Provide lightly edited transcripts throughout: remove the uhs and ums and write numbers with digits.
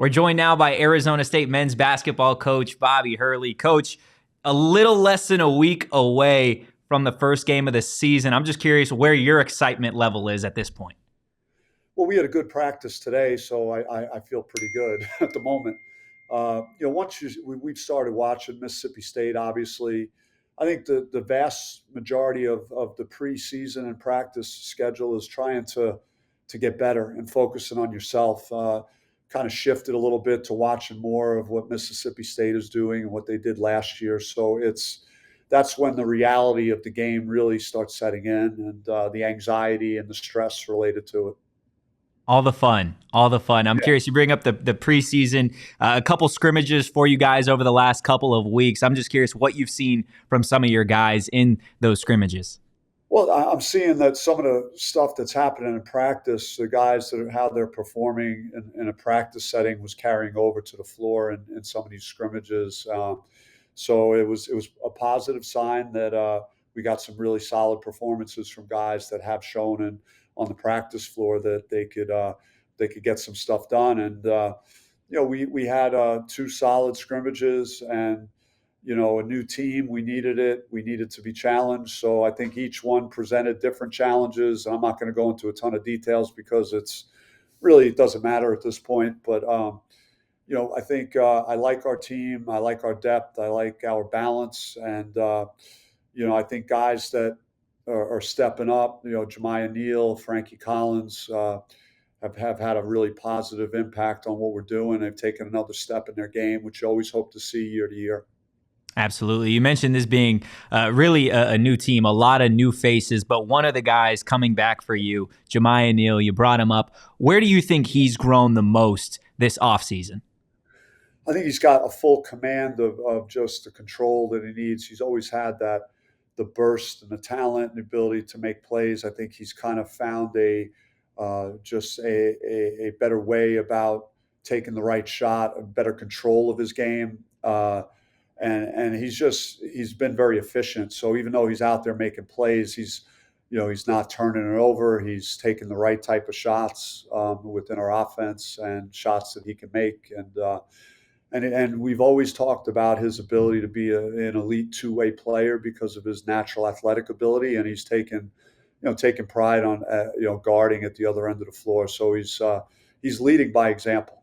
We're joined now by Arizona State men's basketball coach Bobby Hurley. Coach, a little less than a week away from the first game of the season. I'm just curious where your excitement level is at this point. Well, we had a good practice today, so I feel pretty good at the moment. We've started watching Mississippi State, obviously. I think the vast majority of the preseason and practice schedule is trying to get better and focusing on yourself. Kind of shifted a little bit to watching more of what Mississippi State is doing and what they did last year. So that's when the reality of the game really starts setting in, and the anxiety and the stress related to it. All the fun. I'm curious, you bring up the preseason, a couple scrimmages for you guys over the last couple of weeks. I'm just curious what you've seen from some of your guys in those scrimmages. Well, I'm seeing that some of the stuff that's happening in practice, the guys how they're performing in a practice setting was carrying over to the floor in some of these scrimmages. So it was a positive sign that we got some really solid performances from guys that have shown on the practice floor that they could get some stuff done. And we had two solid scrimmages, and a new team. We needed it. We needed to be challenged. So I think each one presented different challenges. I'm not going to go into a ton of details because it doesn't matter at this point. But I think I like our team. I like our depth. I like our balance. And I think guys that are stepping up. Jamiya Neal, Frankie Collins have had a really positive impact on what we're doing. They've taken another step in their game, which you always hope to see year to year. Absolutely. You mentioned this being really a new team, a lot of new faces, but one of the guys coming back for you, Jamiya Neal, you brought him up. Where do you think he's grown the most this offseason? I think he's got a full command of just the control that he needs. He's always had the burst and the talent and the ability to make plays. I think he's kind of found a better way about taking the right shot, a better control of his game. And he's been very efficient. So even though he's out there making plays, he's not turning it over. He's taking the right type of shots within our offense and shots that he can make. And we've always talked about his ability to be an elite two-way player because of his natural athletic ability, and he's taken pride on guarding at the other end of the floor. So he's leading by example.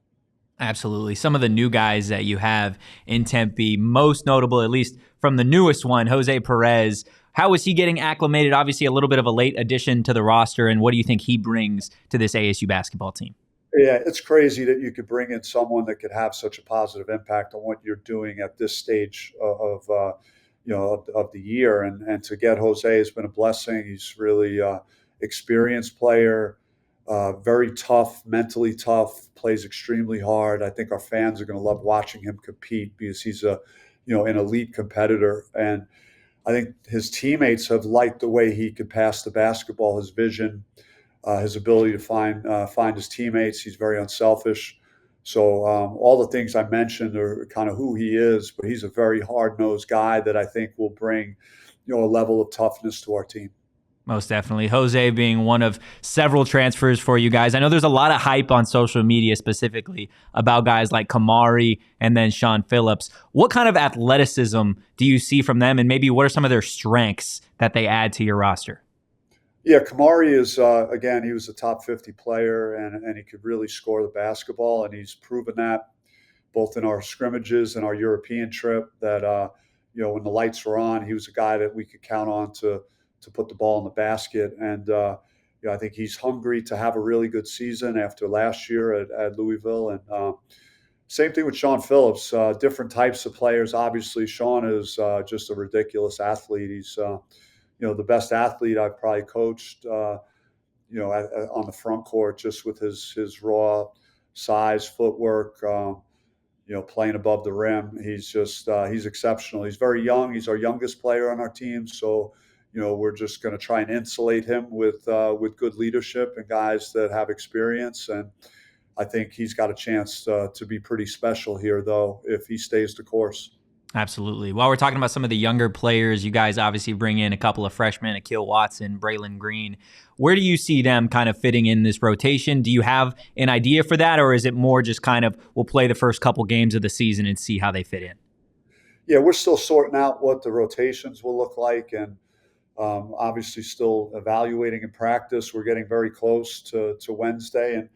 Absolutely. Some of the new guys that you have in Tempe, most notable, at least from the newest one, Jose Perez. How is he getting acclimated? Obviously, a little bit of a late addition to the roster. And what do you think he brings to this ASU basketball team? Yeah, it's crazy that you could bring in someone that could have such a positive impact on what you're doing at this stage of the year. And to get Jose has been a blessing. He's really experienced player. Very tough, mentally tough, plays extremely hard. I think our fans are going to love watching him compete because he's an elite competitor. And I think his teammates have liked the way he could pass the basketball, his vision, his ability to find his teammates. He's very unselfish. So all the things I mentioned are kind of who he is, but he's a very hard-nosed guy that I think will bring, a level of toughness to our team. Most definitely. Jose being one of several transfers for you guys. I know there's a lot of hype on social media specifically about guys like Kamari and then Sean Phillips. What kind of athleticism do you see from them, and maybe what are some of their strengths that they add to your roster? Yeah, Kamari is, again, he was a top 50 player, and he could really score the basketball, and he's proven that both in our scrimmages and our European trip that, when the lights were on, he was a guy that we could count on to put the ball in the basket. And I think he's hungry to have a really good season after last year at Louisville. And same thing with Sean Phillips, different types of players. Obviously, Sean is just a ridiculous athlete. He's, the best athlete I've probably coached, on the front court, just with his raw size, footwork, playing above the rim. He's exceptional. He's very young. He's our youngest player on our team. So, we're just going to try and insulate him with good leadership and guys that have experience. And I think he's got a chance to be pretty special here, though, if he stays the course. Absolutely. While we're talking about some of the younger players, you guys obviously bring in a couple of freshmen, Akil Watson, Braylon Green. Where do you see them kind of fitting in this rotation? Do you have an idea for that, or is it more just kind of we'll play the first couple games of the season and see how they fit in? Yeah, we're still sorting out what the rotations will look like, and obviously still evaluating in practice. We're getting very close to Wednesday, and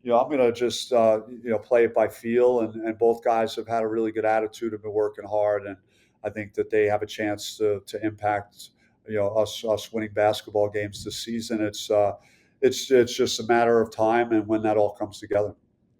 I'm going to just play it by feel. And both guys have had a really good attitude, have been working hard, and I think that they have a chance to impact us winning basketball games this season. It's just a matter of time and when that all comes together.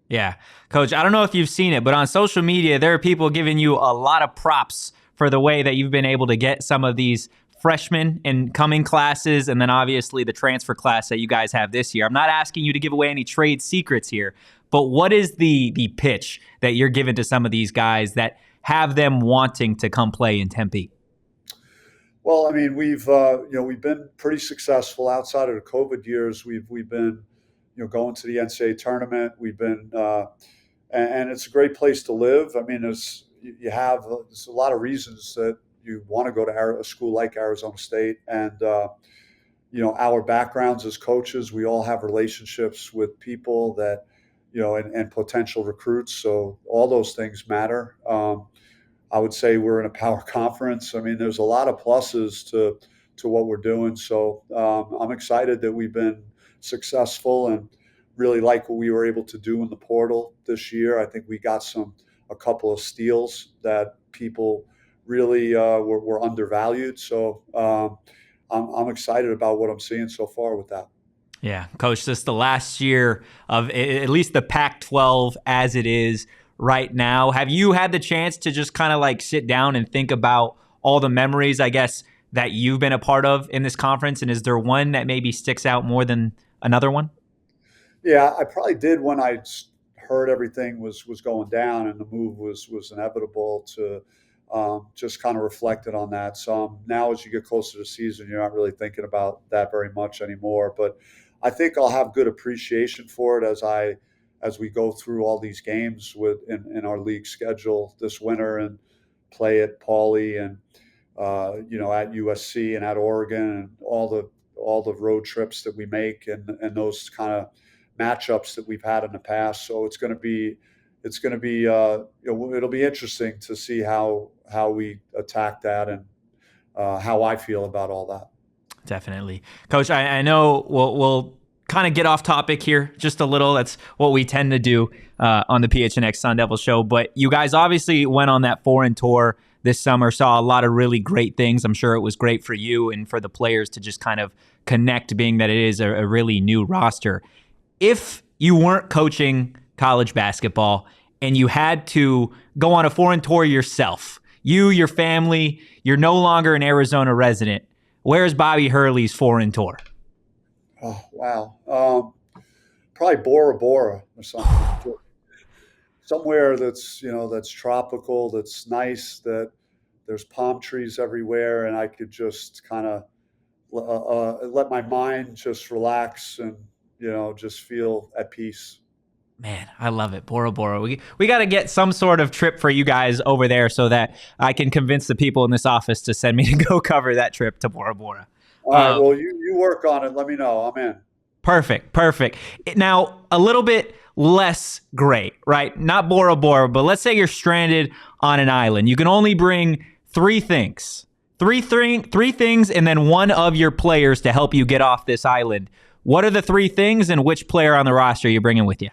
Yeah. Coach, I don't know if you've seen it, but on social media, there are people giving you a lot of props for the way that you've been able to get some of these freshmen in coming classes, and then obviously the transfer class that you guys have this year. I'm not asking you to give away any trade secrets here, but what is the pitch that you're giving to some of these guys that have them wanting to come play in Tempe? Well, I mean, we've been pretty successful outside of the COVID years. We've been going to the NCAA tournament. We've been and it's a great place to live. I mean, there's a lot of reasons that you want to go to a school like Arizona State, and our backgrounds as coaches, we all have relationships with people that and potential recruits. So all those things matter. I would say we're in a power conference. I mean, there's a lot of pluses to what we're doing. So I'm excited that we've been successful and really like what we were able to do in the portal this year. I think we got a couple of steals that people really were undervalued. So I'm excited about what I'm seeing so far with that. Yeah, Coach, this is the last year of at least the Pac-12 as it is right now. Have you had the chance to just kind of like sit down and think about all the memories, I guess, that you've been a part of in this conference? And is there one that maybe sticks out more than another one? Yeah, I probably did when I heard everything was going down and the move was inevitable to just kind of reflected on that. So now as you get closer to the season, you're not really thinking about that very much anymore. But I think I'll have good appreciation for it as we go through all these games in our league schedule this winter and play at Pauley and at USC and at Oregon and all the road trips that we make and those kind of matchups that we've had in the past. So it'll be it'll be interesting to see how we attack that and how I feel about all that. Definitely. Coach, I know we'll kind of get off topic here just a little. That's what we tend to do on the PHNX Sun Devils show. But you guys obviously went on that foreign tour this summer, saw a lot of really great things. I'm sure it was great for you and for the players to just kind of connect, being that it is a really new roster. If you weren't coaching college basketball and you had to go on a foreign tour yourself, your family, you're no longer an Arizona resident, where's Bobby Hurley's foreign tour? Oh, wow. Probably Bora Bora or something. Somewhere that's tropical, that's nice, that there's palm trees everywhere, and I could just kind of let my mind just relax and just feel at peace. Man, I love it. Bora Bora. We got to get some sort of trip for you guys over there so that I can convince the people in this office to send me to go cover that trip to Bora Bora. All right. Well, you work on it. Let me know. I'm in. Perfect. Now, a little bit less great, right? Not Bora Bora, but let's say you're stranded on an island. You can only bring three things. Three things, and then one of your players to help you get off this island. What are the three things, and which player on the roster are you bringing with you?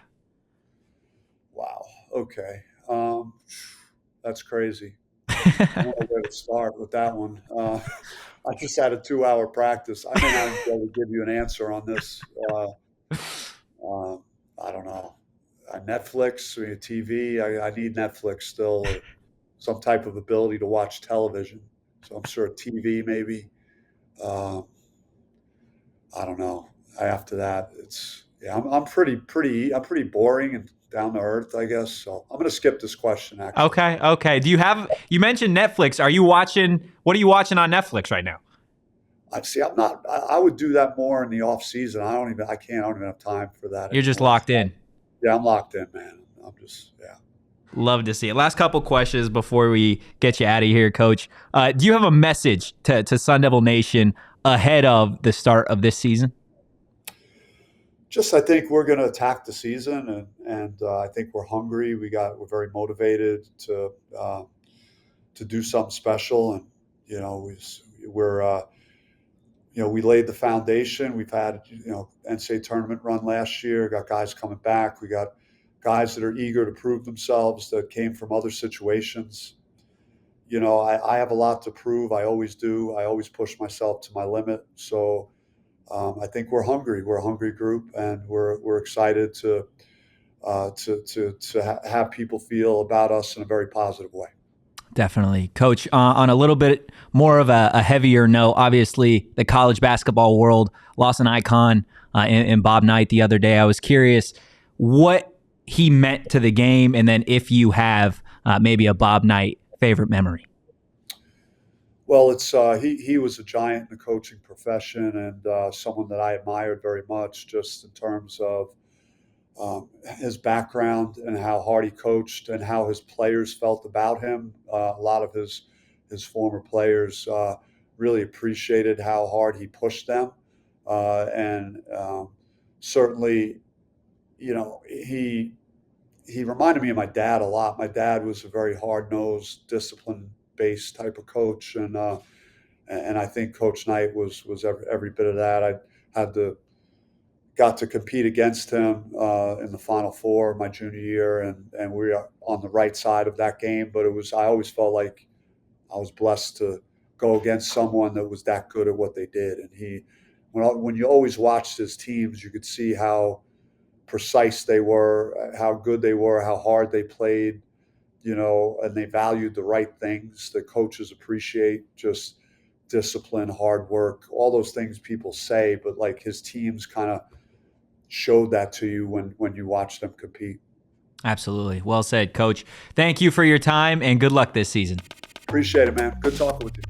Wow. Okay. That's crazy. I don't know where to start with that one. I just had a 2-hour practice. I may not be able to give you an answer on this. I don't know. Netflix or TV. I need Netflix still, or some type of ability to watch television. So I'm sure TV maybe. I don't know. After that, I'm pretty boring and down to earth, I guess. So I'm going to skip this question. Actually. Okay. You mentioned Netflix. What are you watching on Netflix right now? I would do that more in the off season. I don't even have time for that. You're just locked in. Yeah, I'm locked in, man. Love to see it. Last couple questions before we get you out of here, Coach. Do you have a message to Sun Devil Nation ahead of the start of this season? Just, I think we're going to attack the season, and I think we're hungry. We're very motivated to do something special, and we laid the foundation. We've had NCAA tournament run last year. Got guys coming back. We got guys that are eager to prove themselves that came from other situations. I have a lot to prove. I always do. I always push myself to my limit. So I think we're hungry. We're a hungry group, and we're excited to have people feel about us in a very positive way. Definitely. Coach, on a little bit more of a heavier note, obviously the college basketball world lost an icon in Bob Knight the other day. I was curious what he meant to the game, and then if you have maybe a Bob Knight favorite memory. Well, it's he was a giant in the coaching profession, and someone that I admired very much, just in terms of his background and how hard he coached and how his players felt about him. A lot of his former players really appreciated how hard he pushed them, and certainly, he reminded me of my dad a lot. My dad was a very hard-nosed, discipline-based type of coach, and I think Coach Knight was every bit of that. I got to compete against him in the Final Four my junior year, and we were on the right side of that game. But I always felt like I was blessed to go against someone that was that good at what they did. And when you always watched his teams, you could see how precise they were, how good they were, how hard they played, and they valued the right things that coaches appreciate, just discipline, hard work, all those things people say, but like his teams kind of showed that to you when you watch them compete. Absolutely. Well said, Coach. Thank you for your time, and good luck this season. Appreciate it, man. Good talking with you.